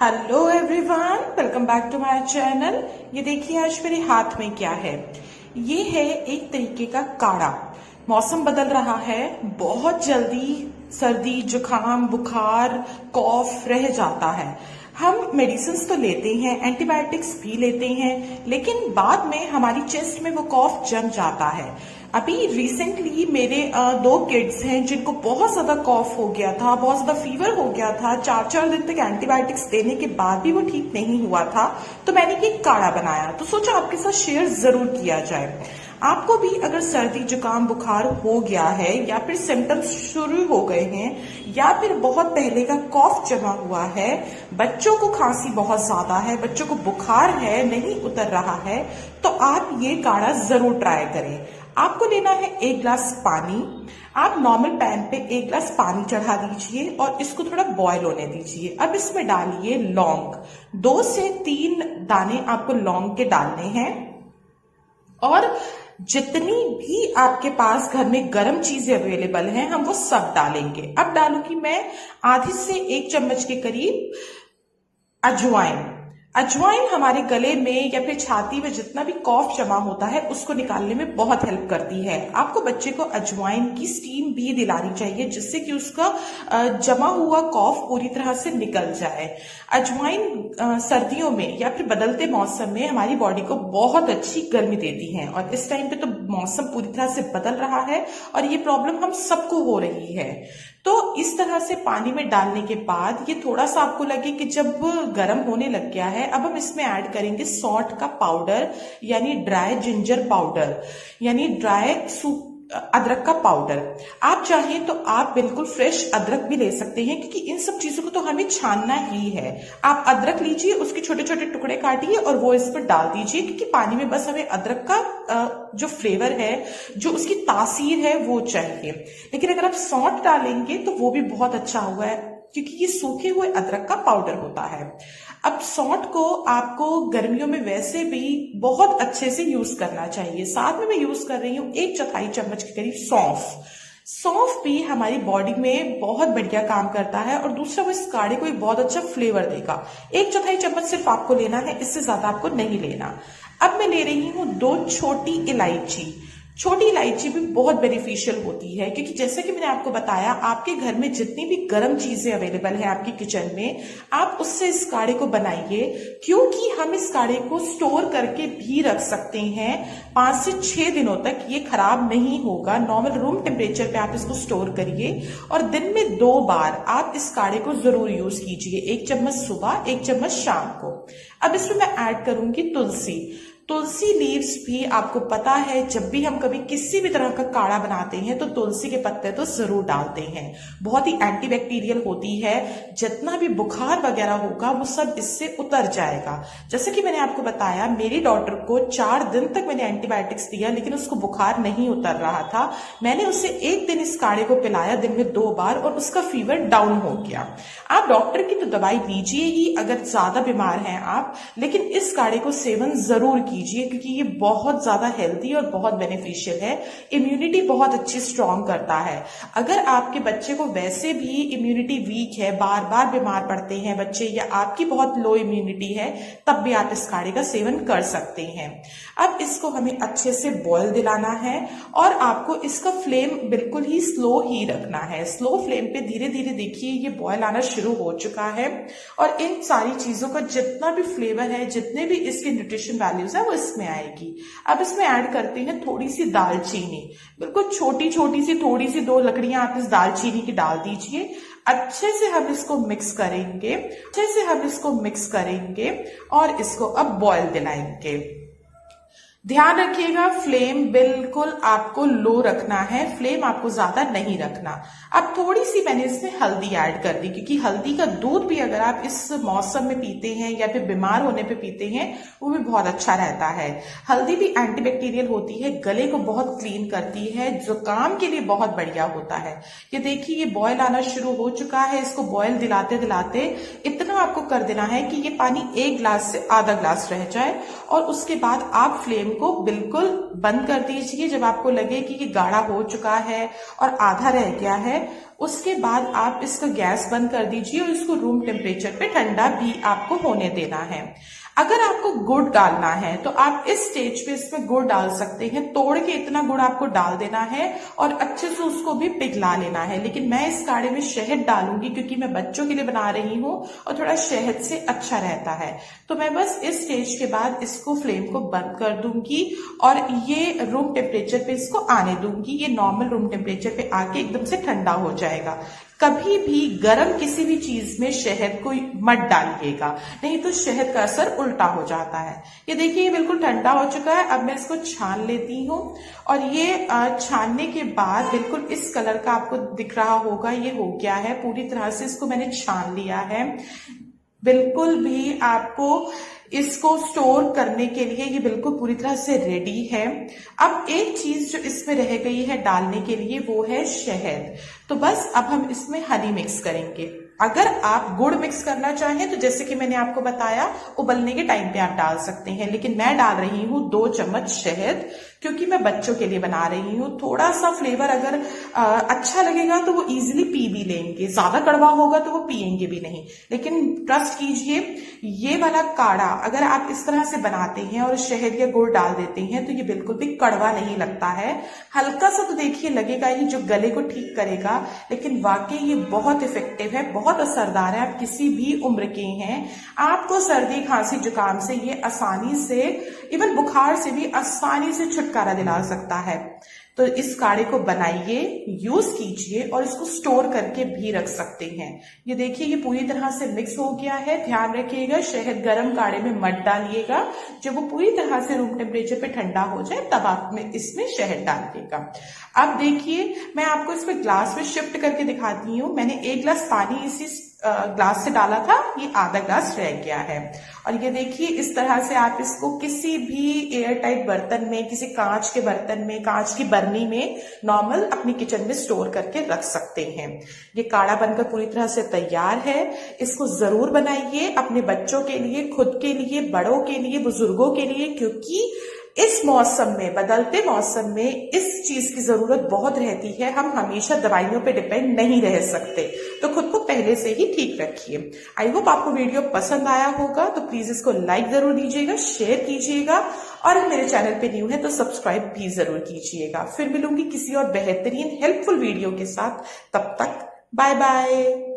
Hello everyone, welcome back to my channel. ये देखिए आज मेरे हाथ में क्या है। ये है एक तरीके का काढ़ा। मौसम बदल रहा है, बहुत जल्दी सर्दी जुकाम बुखार कॉफ रह जाता है। हम मेडिसिन तो लेते हैं, एंटीबायोटिक्स भी लेते हैं, लेकिन बाद में हमारी चेस्ट में वो कॉफ जम जाता है। अभी रिसेंटली मेरे दो किड्स हैं जिनको बहुत ज्यादा कॉफ हो गया था, बहुत ज्यादा फीवर हो गया था। 4-4 दिन तक एंटीबायोटिक्स देने के बाद भी वो ठीक नहीं हुआ था। तो मैंने ये काढ़ा बनाया, तो सोचा आपके साथ शेयर जरूर किया जाए। आपको भी अगर सर्दी जुकाम बुखार हो गया है या फिर सिम्टम्स शुरू हो गए हैं या फिर बहुत पहले का कॉफ जमा हुआ है, बच्चों को खांसी बहुत ज्यादा है, बच्चों को बुखार है, नहीं उतर रहा है, तो आप ये काढ़ा जरूर ट्राई करें। आपको लेना है 1 गिलास पानी। आप नॉर्मल पैन पे 1 गिलास पानी चढ़ा दीजिए और इसको थोड़ा बॉयल होने दीजिए। अब इसमें डालिए लौंग, 2 से 3 दाने आपको लौंग के डालने हैं। और जितनी भी आपके पास घर में गर्म चीजें अवेलेबल हैं हम वो सब डालेंगे। अब डालूंगी मैं आधे से 1 चम्मच के करीब अजवाइन। अजवाइन हमारे गले में या फिर छाती में जितना भी कॉफ जमा होता है उसको निकालने में बहुत हेल्प करती है। आपको बच्चे को अजवाइन की स्टीम भी दिलानी चाहिए जिससे कि उसका जमा हुआ कॉफ पूरी तरह से निकल जाए। अजवाइन सर्दियों में या फिर बदलते मौसम में हमारी बॉडी को बहुत अच्छी गर्मी देती है, और इस टाइम पे तो मौसम पूरी तरह से बदल रहा है और ये प्रॉब्लम हम सबको हो रही है। तो इस तरह से पानी में डालने के बाद ये थोड़ा सा आपको लगे कि जब गर्म होने लग गया है, अब हम इसमें ऐड करेंगे सौंठ का पाउडर यानी ड्राई जिंजर पाउडर, यानी ड्राई सूप अदरक का पाउडर। आप चाहें तो आप बिल्कुल फ्रेश अदरक भी ले सकते हैं, क्योंकि इन सब चीजों को तो हमें छानना ही है। आप अदरक लीजिए, उसके छोटे छोटे टुकड़े काटिए और वो इस पर डाल दीजिए, क्योंकि पानी में बस हमें अदरक का जो फ्लेवर है, जो उसकी तासीर है वो चाहिए। लेकिन अगर आप सौंठ डालेंगे तो वो भी बहुत अच्छा हुआ है, क्योंकि ये सूखे हुए अदरक का पाउडर होता है। अब सौंठ को आपको गर्मियों में वैसे भी बहुत अच्छे से यूज करना चाहिए। साथ में मैं यूज कर रही हूँ 1/4 चम्मच के करीब सौंफ। सौंफ भी हमारी बॉडी में बहुत बढ़िया काम करता है, और दूसरा वो इस काढ़े को एक बहुत अच्छा फ्लेवर देगा। 1/4 चम्मच सिर्फ आपको लेना है, इससे ज्यादा आपको नहीं लेना। अब मैं ले रही हूँ 2 छोटी इलायची। छोटी इलायची भी बहुत बेनिफिशियल होती है, क्योंकि जैसे कि मैंने आपको बताया, आपके घर में जितनी भी गर्म चीजें अवेलेबल है आपकी किचन में, आप उससे इस काढ़े को बनाइए। क्योंकि हम इस काढ़े को स्टोर करके भी रख सकते हैं 5 से 6 दिनों तक, ये खराब नहीं होगा। नॉर्मल रूम टेम्परेचर पे आप इसको स्टोर करिए और दिन में 2 बार आप इस काढ़े को जरूर यूज कीजिए, 1 चम्मच सुबह 1 चम्मच शाम को। अब इसमें मैं ऐड करूंगी तुलसी। तुलसी लीव्स भी आपको पता है, जब भी हम कभी किसी भी तरह का काढ़ा बनाते हैं तो तुलसी के पत्ते तो जरूर डालते हैं। बहुत ही एंटीबैक्टीरियल होती है, जितना भी बुखार वगैरह होगा वो सब इससे उतर जाएगा। जैसे कि मैंने आपको बताया, मेरी डॉटर को 4 दिन तक मैंने एंटीबायोटिक्स दिया, लेकिन उसको बुखार नहीं उतर रहा था। मैंने उसे 1 दिन इस काढ़े को पिलाया, दिन में 2 बार, और उसका फीवर डाउन हो गया। आप डॉक्टर की तो दवाई लीजिए ही अगर ज्यादा बीमार हैं आप, लेकिन इस काढ़े को सेवन जरूर कीजिए, क्योंकि ये बहुत ज्यादा हेल्दी और बहुत बेनिफिशियल है। इम्यूनिटी बहुत अच्छी स्ट्रांग करता है। अगर आपके बच्चे को वैसे भी इम्यूनिटी वीक है, बार बार बीमार पड़ते हैं बच्चे, या आपकी बहुत लो इम्यूनिटी है, तब भी आप इस काढ़े का सेवन कर सकते हैं। अब इसको हमें अच्छे से बॉयल दिलाना है, और आपको इसका फ्लेम बिल्कुल ही स्लो ही रखना है। स्लो फ्लेम पे धीरे धीरे देखिए ये बॉयल आना शुरू हो चुका है, और इन सारी चीजों का जितना भी फ्लेवर है, जितने भी इसके न्यूट्रिशन वैल्यूज है, वो इसमें आएगी। अब इसमें ऐड करते हैं थोड़ी सी दालचीनी, बिल्कुल छोटी छोटी सी, थोड़ी सी 2 लकड़ियां आप इस दालचीनी की डाल दीजिए। अच्छे से हम इसको मिक्स करेंगे, और इसको अब बॉयल दिलाएंगे। ध्यान रखिएगा, फ्लेम बिल्कुल आपको लो रखना है, फ्लेम आपको ज्यादा नहीं रखना। अब थोड़ी सी मैंने इसमें हल्दी ऐड कर दी, क्योंकि हल्दी का दूध भी अगर आप इस मौसम में पीते हैं या फिर बीमार होने पे पीते हैं, वो भी बहुत अच्छा रहता है। हल्दी भी एंटीबैक्टीरियल होती है, गले को बहुत क्लीन करती है, जुकाम के लिए बहुत बढ़िया होता है। ये देखिए ये बॉयल आना शुरू हो चुका है। इसको बॉयल दिलाते दिलाते इतना आपको कर देना है कि ये पानी 1 गिलास से आधा गिलास रह जाए, और उसके बाद आप फ्लेम को बिल्कुल बंद कर दीजिए जब आपको लगे कि ये गाढ़ा हो चुका है और आधा रह गया है। उसके बाद आप इसका गैस बंद कर दीजिए और इसको रूम टेम्परेचर पे ठंडा भी आपको होने देना है। अगर आपको गुड़ डालना है तो आप इस स्टेज पे इसमें गुड़ डाल सकते हैं, तोड़ के इतना गुड़ आपको डाल देना है और अच्छे से उसको भी पिघला लेना है। लेकिन मैं इस काढ़े में शहद डालूंगी क्योंकि मैं बच्चों के लिए बना रही हूँ और थोड़ा शहद से अच्छा रहता है। तो मैं बस इस स्टेज के बाद इसको फ्लेम को बंद कर दूंगी और ये रूम टेम्परेचर पे इसको आने दूंगी। ये नॉर्मल रूम टेम्परेचर पे आके एकदम से ठंडा हो जाएगा। कभी भी गर्म किसी भी चीज में शहद को मत डालिएगा, नहीं तो शहद का असर उल्टा हो जाता है। ये देखिए, ये बिल्कुल ठंडा हो चुका है। अब मैं इसको छान लेती हूँ और ये छानने के बाद बिल्कुल इस कलर का आपको दिख रहा होगा, ये हो गया है पूरी तरह से। इसको मैंने छान लिया है। बिल्कुल भी आपको इसको स्टोर करने के लिए ये बिल्कुल पूरी तरह से रेडी है। अब एक चीज जो इसमें रह गई है डालने के लिए वो है शहद। तो बस अब हम इसमें हनी मिक्स करेंगे। अगर आप गुड़ मिक्स करना चाहें तो जैसे कि मैंने आपको बताया उबलने के टाइम पे आप डाल सकते हैं, लेकिन मैं डाल रही हूँ 2 चम्मच शहद क्योंकि मैं बच्चों के लिए बना रही हूँ। थोड़ा सा फ्लेवर अगर अच्छा लगेगा तो वो इजीली पी भी लेंगे, ज्यादा कड़वा होगा तो वो पियेंगे भी नहीं। लेकिन ट्रस्ट कीजिए, ये वाला काढ़ा अगर आप इस तरह से बनाते हैं और शहद या गुड़ डाल देते हैं तो ये बिल्कुल भी कड़वा नहीं लगता है। हल्का सा तो देखिए लगेगा ही जो गले को ठीक करेगा, लेकिन वाकई ये बहुत इफेक्टिव है, बहुत असरदार है। आप किसी भी उम्र के हैं, आपको सर्दी खांसी जुकाम से ये आसानी से, इवन बुखार से भी आसानी से छुटकारा दिला सकता है। तो इस काढ़े को बनाइए, यूज कीजिए और इसको स्टोर करके भी रख सकते हैं। ये देखिए, ये पूरी तरह से मिक्स हो गया है। ध्यान रखिएगा शहद गर्म काढ़े में मत डालिएगा। जब वो पूरी तरह से रूम टेम्परेचर पे ठंडा हो जाए तब आप इसमें शहद डालिएगा। अब देखिए, मैं आपको इसमें ग्लास में शिफ्ट करके दिखाती हूँ। मैंने 1 गिलास पानी इसी ग्लास से डाला था, ये आधा ग्लास रह गया है। और ये देखिए, इस तरह से आप इसको किसी भी एयर टाइट बर्तन में, किसी कांच के बर्तन में, कांच की बरनी में नॉर्मल अपनी किचन में स्टोर करके रख सकते हैं। ये काढ़ा बनकर पूरी तरह से तैयार है। इसको जरूर बनाइए अपने बच्चों के लिए, खुद के लिए, बड़ों के लिए, बुजुर्गों के लिए, क्योंकि इस मौसम में, बदलते मौसम में इस चीज की जरूरत बहुत रहती है। हम हमेशा दवाइयों पे डिपेंड नहीं रह सकते, तो खुद को पहले से ही ठीक रखिए। आई होप आपको वीडियो पसंद आया होगा, तो प्लीज इसको लाइक जरूर दीजिएगा, शेयर कीजिएगा और मेरे चैनल पे न्यू है तो सब्सक्राइब भी जरूर कीजिएगा। फिर मिलूंगी किसी और बेहतरीन हेल्पफुल वीडियो के साथ। तब तक बाय बाय।